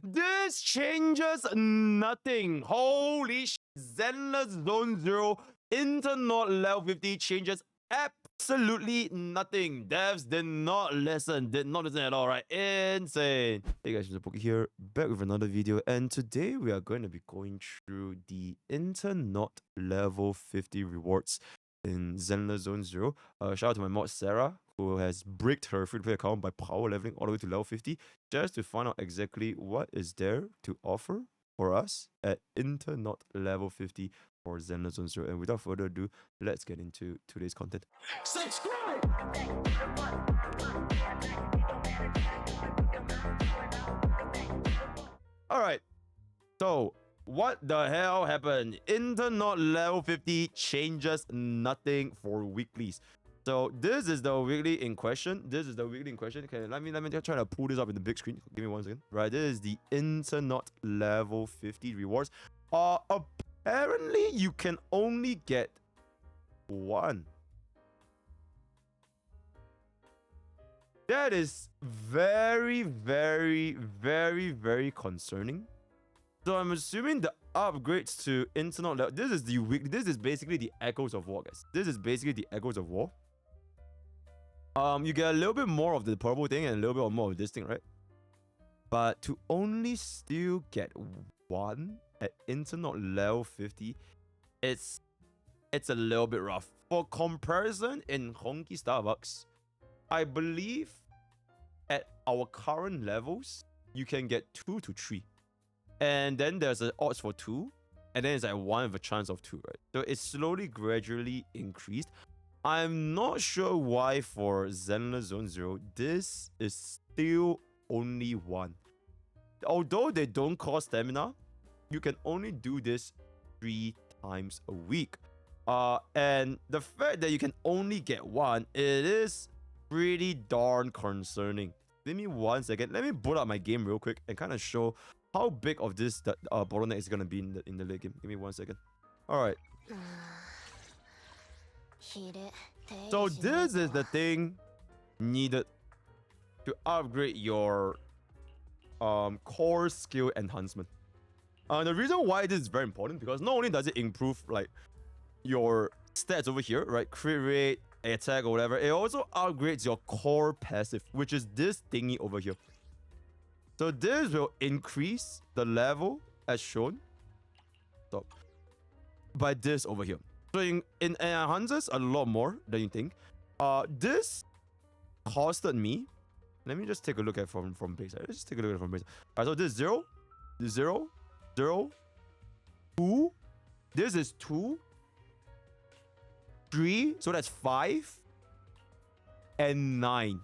This changes nothing. Holy shit. Zenless Zone 0 Interknot level 50 changes absolutely nothing. Devs did not listen at all, right? Insane. Hey guys, MrPokke here, back with another video, and today we are going to be going through the Interknot level 50 rewards in Zenless Zone 0. Shout out to my mod Sarah, who has bricked her free-to-play account by power leveling all the way to level 50, just to find out exactly what is there to offer for us at Interknot level 50 for Zenless Zone 0. And without further ado, let's get into today's content. Subscribe! Alright, so what the hell happened? Interknot level 50 changes nothing for weeklies. So this is the weekly in question. Okay, let me try to pull this up in the big screen. Give me 1 second. Right, this is the Interknot level 50 rewards. Apparently you can only get one. That is very, very, very, very concerning. So I'm assuming the upgrades to Interknot level. This is the weekly. This is basically the Echoes of War, guys. This is basically the Echoes of War. You get a little bit more of the purple thing and a little bit more of this thing, right? But to only still get one at Interknot level 50, it's a little bit rough. For comparison, in Honkai Starbucks, I believe at our current levels, you can get 2 to 3. And then there's an odds for 2, and then it's like 1 with a chance of 2, right? So it's slowly, gradually increased. I'm not sure why for Zenless Zone 0, this is still only 1. Although they don't cost stamina, you can only do this 3 times a week. And the fact that you can only get 1, it is pretty darn concerning. Give me 1 second. Let me boot up my game real quick and kind of show how big of this bottleneck is going to be in the late game. Give me 1 second. All right. So this is the thing needed to upgrade your core skill enhancement. The reason why this is very important, because not only does it improve like your stats over here, right, crit rate, attack or whatever, it also upgrades your core passive, which is this thingy over here. So this will increase the level as shown. Stop. By this over here. So it enhances a lot more than you think. This costed me. Let me just take a look at from base. Let's just take a look at it from base. Alright, so this is 0, 0, 0, 2. This is 2, 3. So that's 5 and 9.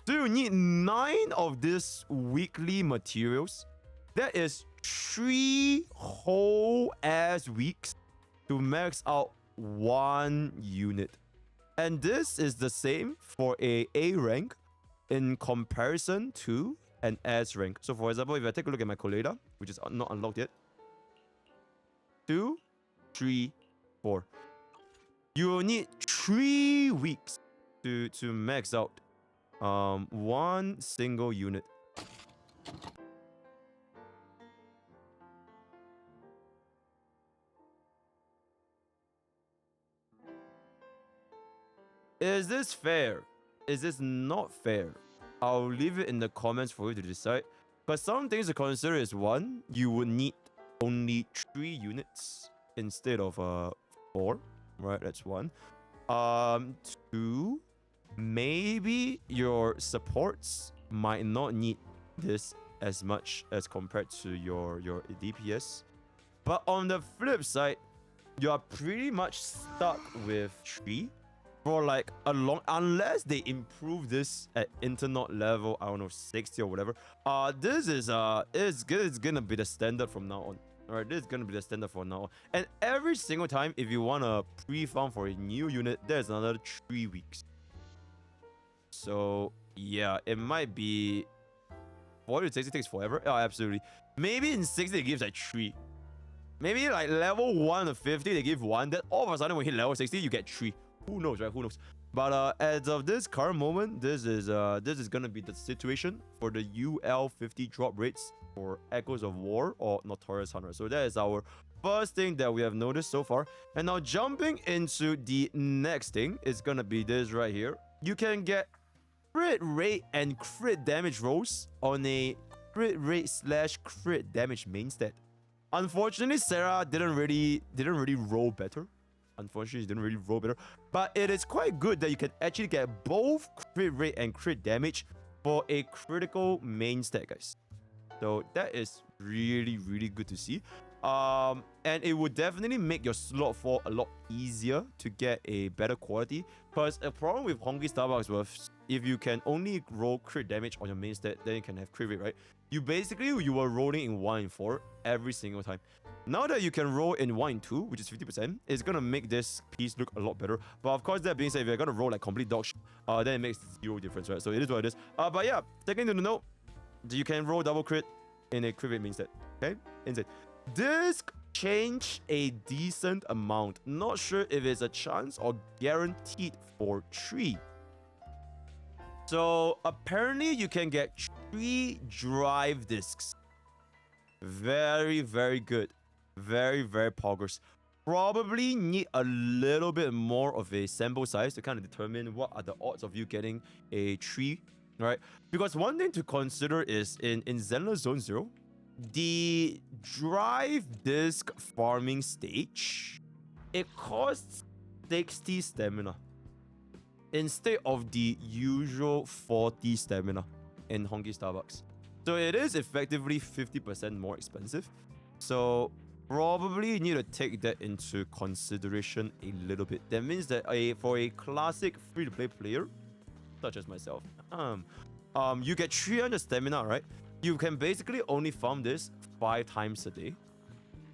So you need 9 of these weekly materials. That is 3 whole ass weeks to max out 1 unit. And this is the same for a rank in comparison to an S rank. So for example, if I take a look at my collator, which is not unlocked yet, 2, 3, 4. You will need 3 weeks to max out 1 single unit. Is this fair? Is this not fair? I'll leave it in the comments for you to decide. But some things to consider is 1, you would need only 3 units instead of 4. Right, that's 1. 2, maybe your supports might not need this as much as compared to your DPS. But on the flip side, you are pretty much stuck with 3 for like a long, unless they improve this at Interknot level, I don't know, 60 or whatever. This is it's gonna be the standard from now on. Alright, this is gonna be the standard for now on. And every single time, if you wanna pre-farm for a new unit, there's another 3 weeks. So yeah, it might be 40 to 60 takes forever. Oh, absolutely. Maybe in 60 it gives like 3. Maybe like level 1 to 50 they give 1. Then all of a sudden when you hit level 60 you get 3. Who knows, right? Who knows? But as of this current moment, this is gonna be the situation for the UL50 drop rates for Echoes of War or Notorious Hunter. So that is our first thing that we have noticed so far. And now jumping into the next thing is gonna be this right here. You can get crit rate and crit damage rolls on a crit rate / crit damage main stat. Unfortunately, Sarah didn't really roll better. Unfortunately, she didn't really roll better. But it is quite good that you can actually get both crit rate and crit damage for a critical main stat, guys. So that is really, really good to see. And it would definitely make your slot fall a lot easier to get a better quality. Because a problem with Honkai Starbucks was if you can only roll crit damage on your main stat, then you can have crit rate, right? You were rolling in 1 in 4 every single time. Now that you can roll in 1 in 2, which is 50%, it's gonna make this piece look a lot better. But of course, that being said, if you're gonna roll like complete dog shit, then it makes 0 difference, right? So it is what it is. But yeah, second to the note, you can roll double crit in a crit rate main stat. Okay, insane. This change a decent amount. Not sure if it's a chance or guaranteed for 3. So apparently you can get 3 drive discs. Very, very good. Very, very progress. Probably need a little bit more of a sample size to kind of determine what are the odds of you getting a 3, right? Because one thing to consider is in Zenless Zone 0, the drive disc farming stage, it costs 60 stamina instead of the usual 40 stamina in Honkai Starbucks. So it is effectively 50% more expensive. So probably you need to take that into consideration a little bit. That means that for a classic free-to-play player, such as myself, you get 300 stamina, right? You can basically only farm this 5 times a day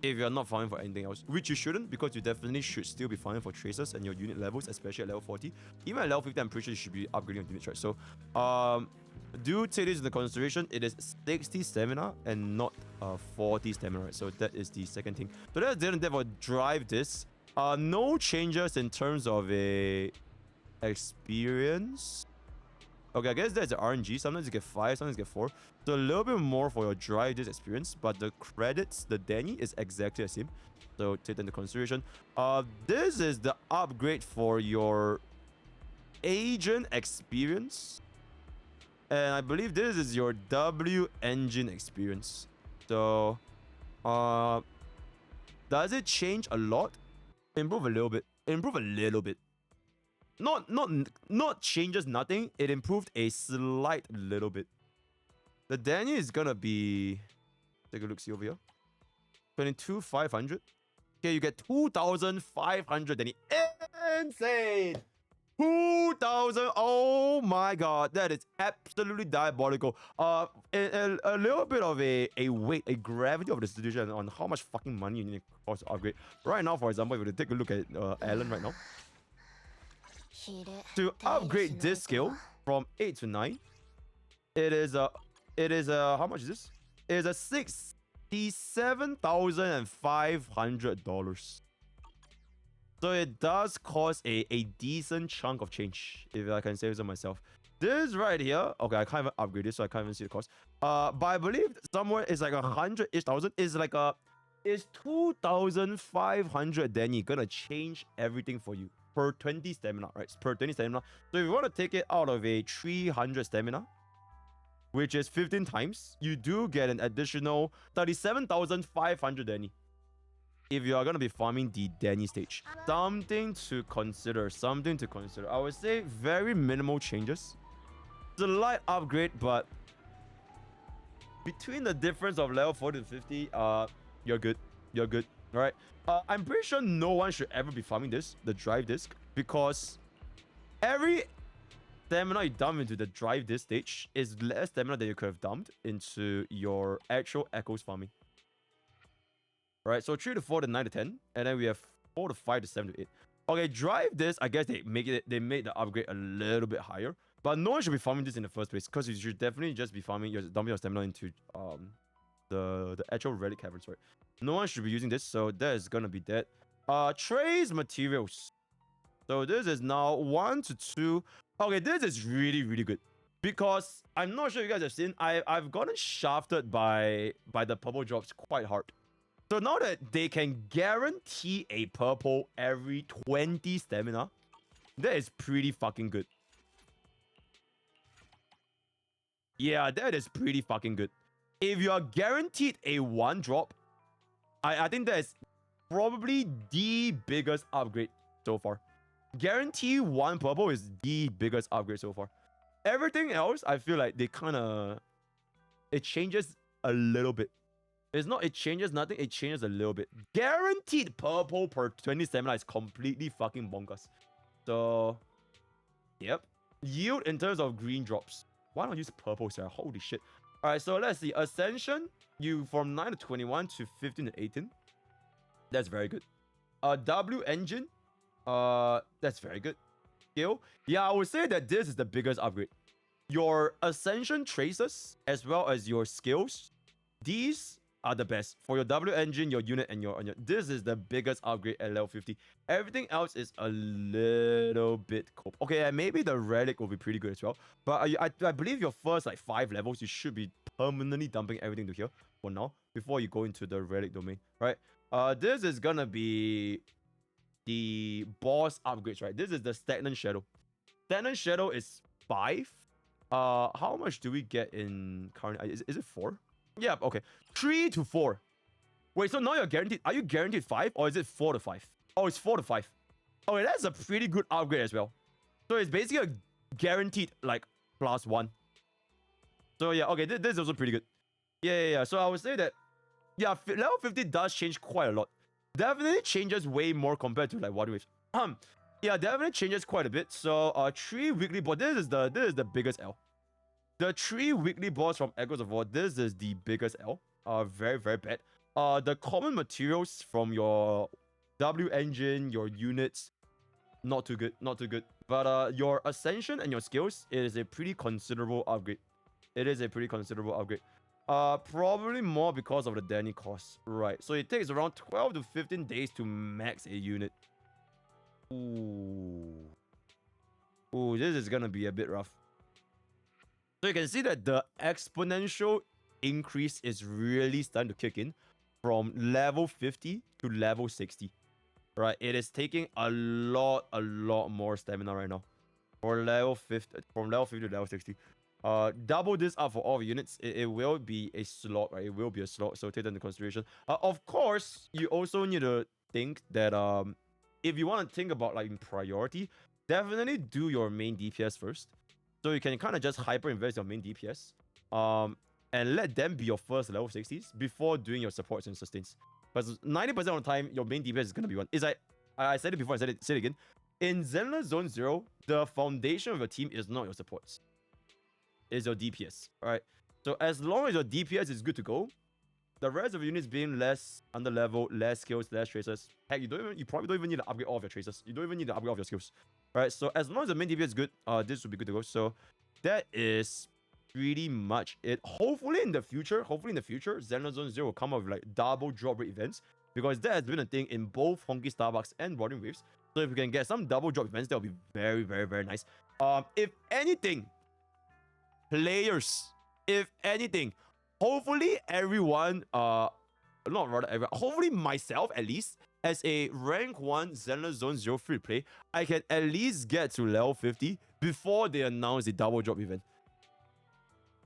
if you're not farming for anything else, which you shouldn't, because you definitely should still be farming for traces and your unit levels, especially at level 40. Even at level 50, I'm pretty sure you should be upgrading your units, right? So do take this into consideration. It is 60 stamina and not 40 stamina, right? So that is the second thing. So that's the for drive this. No changes in terms of a experience. Okay, I guess that's the RNG. Sometimes you get 5, sometimes you get 4. So a little bit more for your drive this experience, but the credits, the Danny is exactly the same. So take that into consideration. This is the upgrade for your agent experience. And I believe this is your W engine experience. So does it change a lot? Improve a little bit. Improve a little bit. Not changes nothing. It improved a slight little bit. The Danny is gonna be, take a look, see over here. 22,500. Okay, you get 2,500 Danny. Insane. 2,000. Oh my god, that is absolutely diabolical. A little bit of a weight, a gravity of the situation on how much fucking money you need to upgrade. Right now, for example, if you take a look at Alan right now. To upgrade this skill from 8 to 9, it is how much is this? It is a $67,500. So it does cost a decent chunk of change, if I can say so myself. This right here, okay, I can't even upgrade this, so I can't even see the cost. But I believe somewhere it's like 100-ish thousand. Is 2,500 Danny gonna change everything for you per 20 stamina, right? Per 20 stamina. So if you want to take it out of a 300 stamina, which is 15 times, you do get an additional 37,500 Danny. If you are going to be farming the Danny stage. Something to consider. Something to consider. I would say very minimal changes. It's a light upgrade, but between the difference of level 40 to 50, you're good. You're good. All right. I'm pretty sure no one should ever be farming this, the drive disc, because every stamina you dump into the drive disc stage is less stamina than you could have dumped into your actual echoes farming. Right, so 3 to 4 to 9 to 10, and then we have 4 to 5 to 7 to 8. Okay, drive this. I guess they made the upgrade a little bit higher, but no one should be farming this in the first place, because you should definitely just be farming dumping your stamina into the actual relic caverns, right? No one should be using this, so that is gonna be that. Trace materials. So this is now 1 to 2. Okay, this is really, really good. Because I'm not sure you guys have seen, I've gotten shafted by the purple drops quite hard. So now that they can guarantee a purple every 20 stamina, that is pretty fucking good. Yeah, that is pretty fucking good. If you are guaranteed a 1 drop, I think that is probably the biggest upgrade so far. Guarantee 1 purple is the biggest upgrade so far. Everything else, I feel like they kind of... It changes a little bit. It's not it changes nothing, it changes a little bit. Guaranteed purple per 20 stamina is completely fucking bonkers. So, yep. Yield in terms of green drops. Why not use purple, sir? Holy shit. Alright, so let's see. Ascension, you from 9 to 21 to 15 to 18. That's very good. W engine, that's very good. Skill, yeah, I would say that this is the biggest upgrade. Your ascension traces as well as your skills, these are the best for your W engine, your unit, and your this is the biggest upgrade at level 50. Everything else is a little bit cool. Okay, and maybe the relic will be pretty good as well. But I believe your first like 5 levels, you should be permanently dumping everything to here for now before you go into the relic domain, right? This is gonna be the boss upgrades, right? This is the stagnant shadow. Stagnant shadow is 5. How much do we get in current? Is it 4? Yeah, okay. 3 to 4. Wait, so now you're guaranteed. Are you guaranteed 5 or is it 4 to 5? Oh, it's 4 to 5. Okay, that's a pretty good upgrade as well. So it's basically a guaranteed like +1. So yeah, okay, this is also pretty good. Yeah. So I would say that, yeah, level 50 does change quite a lot. Definitely changes way more compared to like Water Waves. Yeah, definitely changes quite a bit. So 3 weekly boss. This is the biggest L. The 3 weekly boss from Echoes of War. This is the biggest L. Very, very bad. The common materials from your W engine, your units, not too good, not too good. But your ascension and your skills, it is a pretty considerable upgrade. It is a pretty considerable upgrade. Probably more because of the Danny cost. Right. So it takes around 12 to 15 days to max a unit. Ooh, this is gonna be a bit rough. So you can see that the exponential increase is really starting to kick in from level 50 to level 60. Right, it is taking a lot more stamina right now. For level 50, from level 50 to level 60. Double this up for all units. It will be a slot, right? It will be a slot, so take that into consideration. Of course, you also need to think that if you want to think about like in priority, definitely do your main DPS first. So you can kind of just hyper invest your main DPS, and let them be your first level 60s before doing your supports and sustains. Because 90% of the time, your main DPS is gonna be one. It's like I said it before, I say it again. In Zenless Zone 0, the foundation of your team is not your supports. It's your DPS. Alright. So as long as your DPS is good to go, the rest of your units being less under level, less skills, less tracers. Heck, you probably don't even need to upgrade all of your tracers. You don't even need to upgrade all of your skills. Alright, so as long as the main DPS is good, this will be good to go. So that is pretty much it. Hopefully in the future, Zenless Zone 0 will come up with like double drop rate events, because that has been a thing in both Honkai Starbucks and Roaring Waves. So if we can get some double drop events, that will be very, very, very nice. If anything, players, if anything, hopefully everyone, hopefully myself at least, as a rank 1 Zenless Zone 0 free play, I can at least get to level 50 before they announce the double drop event.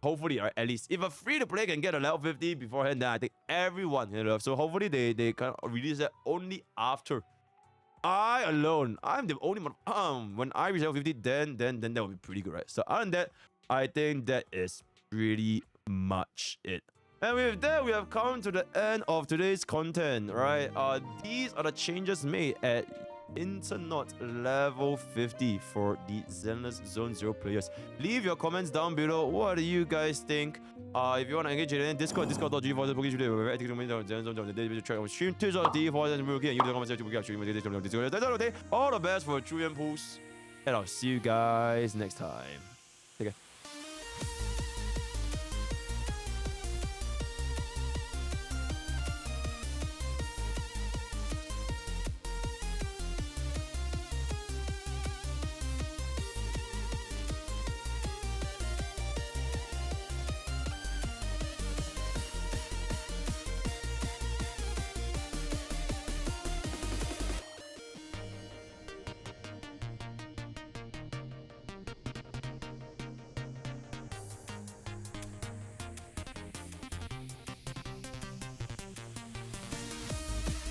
Hopefully, right, at least. If a free-to-play can get a level 50 beforehand, then I think everyone can level. So hopefully they can release that only after. I'm the only one. When I reach level 50, then that will be pretty good, right? So other than that, I think that is pretty much it. And with that, we have come to the end of today's content, right? These are the changes made at Interknot level 50 for the Zenless Zone 0 players. Leave your comments down below. What do you guys think? If you want to engage in Discord.gg for the Pokke we're active in the Zenless Zone the daily track of stream Twitch.tv for the MrPokke and you comment section we stream Discord. All the best for Julian Pools, and I'll see you guys next time. Take care.